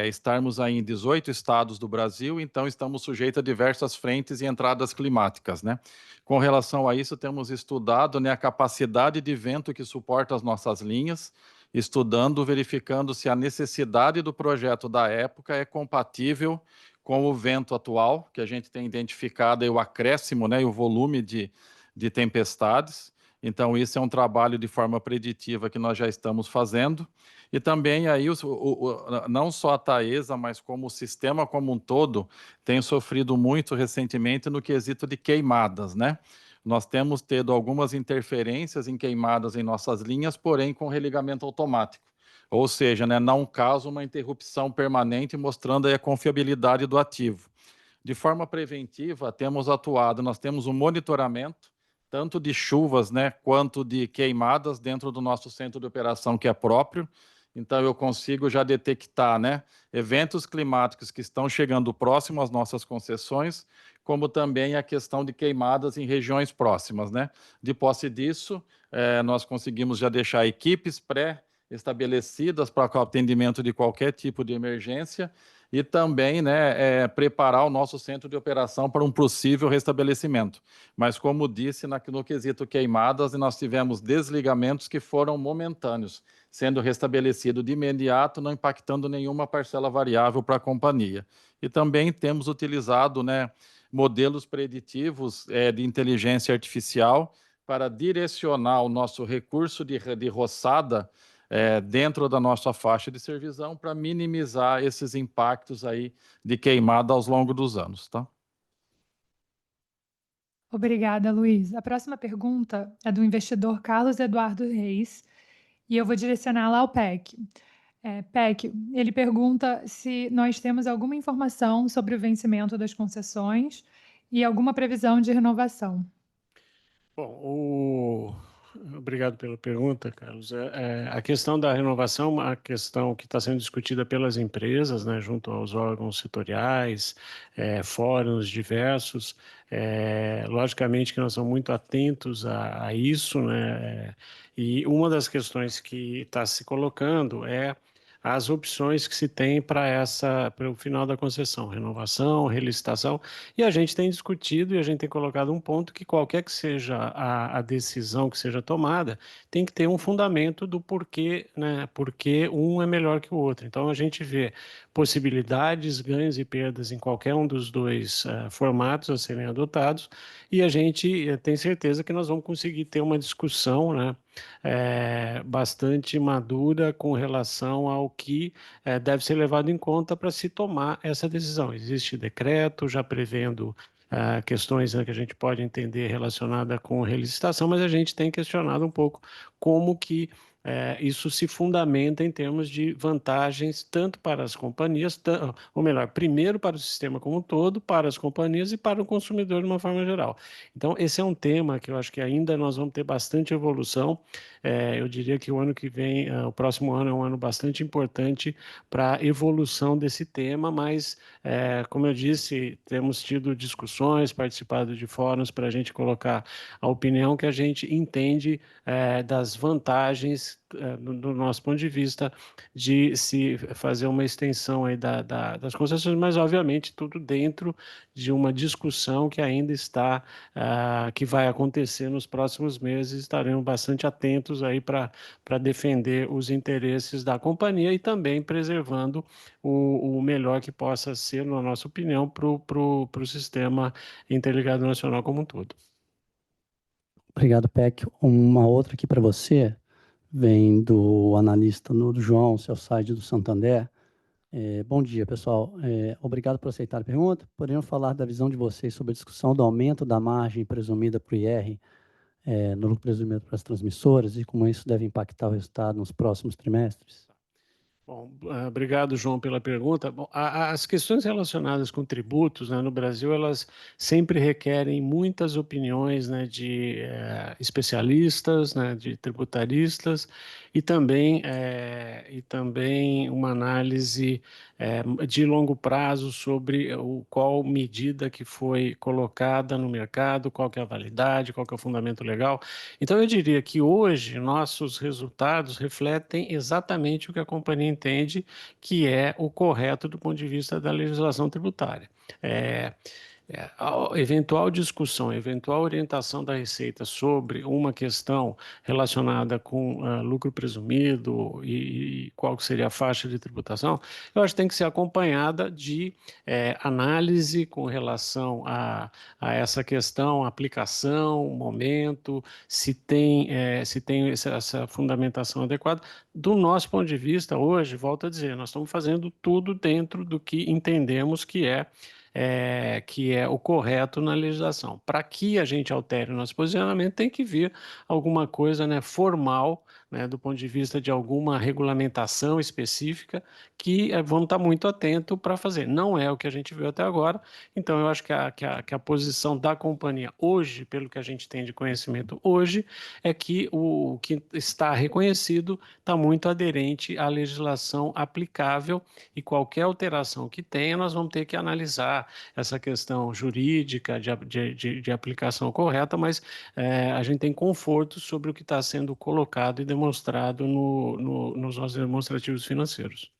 estarmos aí em 18 estados do Brasil, então estamos sujeitos a diversas frentes e entradas climáticas, né? Com relação a isso, temos estudado, né, a capacidade de vento que suporta as nossas linhas, estudando, verificando se a necessidade do projeto da época é compatível com o vento atual, que a gente tem identificado aí o acréscimo, né, e o volume de tempestades. Então, isso é um trabalho de forma preditiva que nós já estamos fazendo. E também aí, não só a Taesa, mas como o sistema como um todo, tem sofrido muito recentemente no quesito de queimadas, né? Nós temos tido algumas interferências em queimadas em nossas linhas, porém com religamento automático. Ou seja, né, não causa uma interrupção permanente, mostrando aí a confiabilidade do ativo. De forma preventiva, temos atuado, nós temos um monitoramento, tanto de chuvas, né, quanto de queimadas dentro do nosso centro de operação, que é próprio. Então, eu consigo já detectar, né, eventos climáticos que estão chegando próximo às nossas concessões, como também a questão de queimadas em regiões próximas, né? De posse disso, nós conseguimos já deixar equipes pré-estabelecidas para o atendimento de qualquer tipo de emergência e também, né, preparar o nosso centro de operação para um possível restabelecimento. Mas, como disse, no quesito queimadas, nós tivemos desligamentos que foram momentâneos, sendo restabelecido de imediato, não impactando nenhuma parcela variável para a companhia. E também temos utilizado, né, modelos preditivos de inteligência artificial para direcionar o nosso recurso de roçada dentro da nossa faixa de servisão para minimizar esses impactos aí de queimada ao longo dos anos, tá? Obrigada, Luiz. A próxima pergunta é do investidor Carlos Eduardo Reis e eu vou direcioná-la ao PEC. PEC, ele pergunta se nós temos alguma informação sobre o vencimento das concessões e alguma previsão de renovação. Bom, obrigado pela pergunta, Carlos. A questão da renovação é uma questão que está sendo discutida pelas empresas, né, junto aos órgãos setoriais, fóruns diversos. Logicamente que nós somos muito atentos a isso, né, e uma das questões que está se colocando é as opções que se tem para o final da concessão, renovação, relicitação, e a gente tem discutido e a gente tem colocado um ponto que qualquer que seja a decisão que seja tomada, tem que ter um fundamento do porquê, né? Porque um é melhor que o outro. Então a gente vê possibilidades, ganhos e perdas em qualquer um dos dois formatos a serem adotados, e a gente tem certeza que nós vamos conseguir ter uma discussão, né, bastante madura com relação ao que deve ser levado em conta para se tomar essa decisão. Existe decreto já prevendo questões, né, que a gente pode entender relacionada com relicitação, mas a gente tem questionado um pouco como que isso se fundamenta em termos de vantagens tanto para as companhias, ou melhor, primeiro para o sistema como um todo, para as companhias e para o consumidor de uma forma geral. Então, esse é um tema que eu acho que ainda nós vamos ter bastante evolução. Eu diria que o ano que vem, o próximo ano é um ano bastante importante para a evolução desse tema, mas, como eu disse, temos tido discussões, participado de fóruns para a gente colocar a opinião que a gente entende das vantagens, do nosso ponto de vista, de se fazer uma extensão aí das concessões, mas, obviamente, tudo dentro de uma discussão que ainda está, que vai acontecer nos próximos meses. Estaremos bastante atentos aí para defender os interesses da companhia e também preservando o melhor que possa ser, na nossa opinião, para o sistema interligado nacional como um todo. Obrigado, PEC. Uma outra aqui para você, vem do analista do João, seu site do Santander. Bom dia, pessoal. Obrigado por aceitar a pergunta. Poderiam falar da visão de vocês sobre a discussão do aumento da margem presumida para o IR, no lucro presumido para as transmissoras, e como isso deve impactar o resultado nos próximos trimestres? Bom, obrigado, João, pela pergunta. Bom, as questões relacionadas com tributos, né, no Brasil, elas sempre requerem muitas opiniões, né, de especialistas, né, de tributaristas, e também uma análise de longo prazo sobre qual medida que foi colocada no mercado, qual que é a validade, qual que é o fundamento legal. Então, eu diria que hoje nossos resultados refletem exatamente o que a companhia entende que é o correto do ponto de vista da legislação tributária. A eventual discussão, eventual orientação da Receita sobre uma questão relacionada com lucro presumido e qual que seria a faixa de tributação, eu acho que tem que ser acompanhada de análise com relação a essa questão, aplicação, momento, se tem essa fundamentação adequada. Do nosso ponto de vista, hoje, volto a dizer, nós estamos fazendo tudo dentro do que entendemos que é o correto na legislação. Para que a gente altere o nosso posicionamento, tem que vir alguma coisa, né, formal, né, do ponto de vista de alguma regulamentação específica, que vamos estar muito atentos para fazer. Não é o que a gente viu até agora, então eu acho que a posição da companhia hoje, pelo que a gente tem de conhecimento hoje, é que o que está reconhecido está muito aderente à legislação aplicável, e qualquer alteração que tenha, nós vamos ter que analisar essa questão jurídica de aplicação correta, mas a gente tem conforto sobre o que está sendo colocado e demonstrado nos nossos demonstrativos financeiros.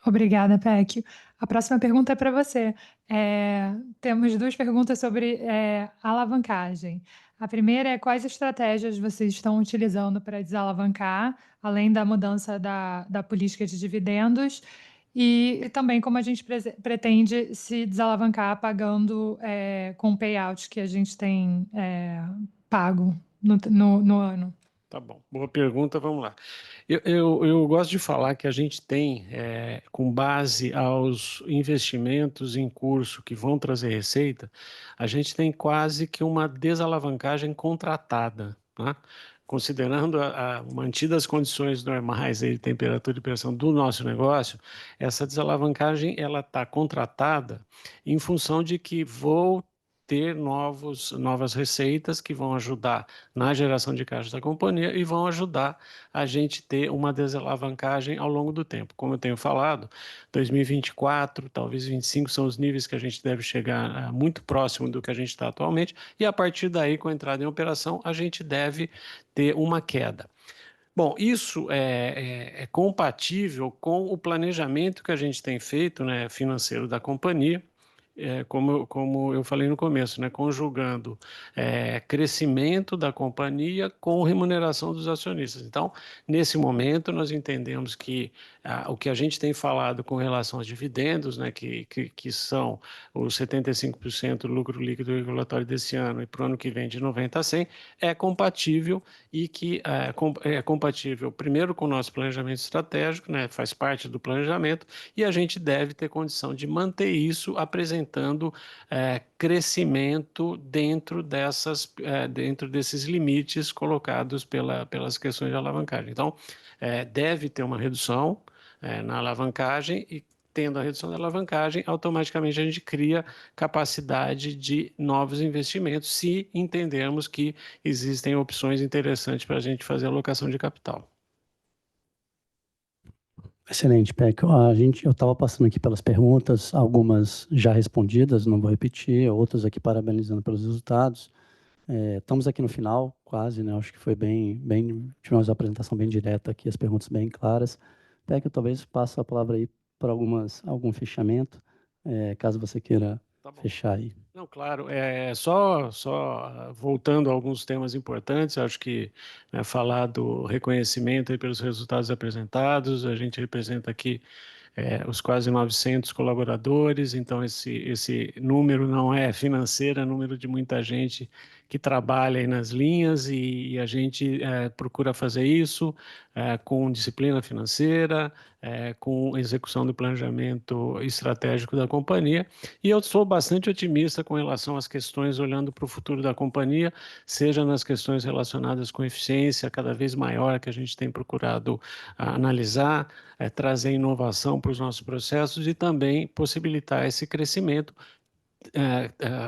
Obrigada, Pecchio. A próxima pergunta é para você. Temos duas perguntas sobre alavancagem. A primeira é: quais estratégias vocês estão utilizando para desalavancar, além da mudança da política de dividendos, e também como a gente pretende se desalavancar pagando com o payout que a gente tem pago no ano? Tá bom, boa pergunta, vamos lá. Eu gosto de falar que a gente tem, com base aos investimentos em curso que vão trazer receita, a gente tem quase que uma desalavancagem contratada, né? Considerando mantidas as condições normais aí de temperatura e pressão do nosso negócio, essa desalavancagem ela está contratada em função de que vou ter novas receitas que vão ajudar na geração de caixa da companhia e vão ajudar a gente ter uma desalavancagem ao longo do tempo. Como eu tenho falado, 2024, talvez 2025 são os níveis que a gente deve chegar muito próximo do que a gente está atualmente, e a partir daí, com a entrada em operação, a gente deve ter uma queda. Bom, isso é compatível com o planejamento que a gente tem feito, né, financeiro da companhia, como eu falei no começo, né, conjugando crescimento da companhia com remuneração dos acionistas. Então, nesse momento, nós entendemos que o que a gente tem falado com relação aos dividendos, né, que são os 75% do lucro líquido regulatório desse ano e para o ano que vem de 90 a 100, é compatível, e que é compatível primeiro com o nosso planejamento estratégico, né, faz parte do planejamento, e a gente deve ter condição de manter isso apresentando crescimento dentro desses limites colocados pelas questões de alavancagem. Então, deve ter uma redução na alavancagem, e tendo a redução da alavancagem, automaticamente a gente cria capacidade de novos investimentos, se entendermos que existem opções interessantes para a gente fazer alocação de capital. Excelente, Pecchio. Eu estava passando aqui pelas perguntas, algumas já respondidas, não vou repetir, outras aqui parabenizando pelos resultados. Estamos aqui no final, quase, né? Acho que foi tivemos uma apresentação bem direta aqui, as perguntas bem claras. Pecchio, talvez passe a palavra aí para algum fechamento, caso você queira fechar aí. Não, claro, só voltando a alguns temas importantes, acho que falar do reconhecimento aí pelos resultados apresentados, a gente representa aqui os quase 900 colaboradores, então esse número não é financeiro, é número de muita gente que trabalha aí nas linhas, e a gente procura fazer isso com disciplina financeira, com execução do planejamento estratégico da companhia, e eu sou bastante otimista com relação às questões olhando para o futuro da companhia, seja nas questões relacionadas com eficiência cada vez maior que a gente tem procurado analisar, trazer inovação para os nossos processos e também possibilitar esse crescimento,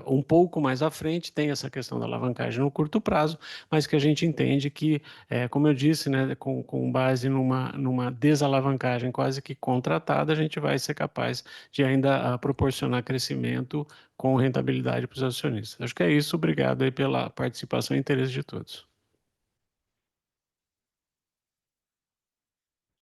um pouco mais à frente tem essa questão da alavancagem no curto prazo, mas que a gente entende que, como eu disse, né, com base numa desalavancagem quase que contratada, a gente vai ser capaz de ainda proporcionar crescimento com rentabilidade para os acionistas. Acho que é isso. Obrigado aí pela participação e interesse de todos.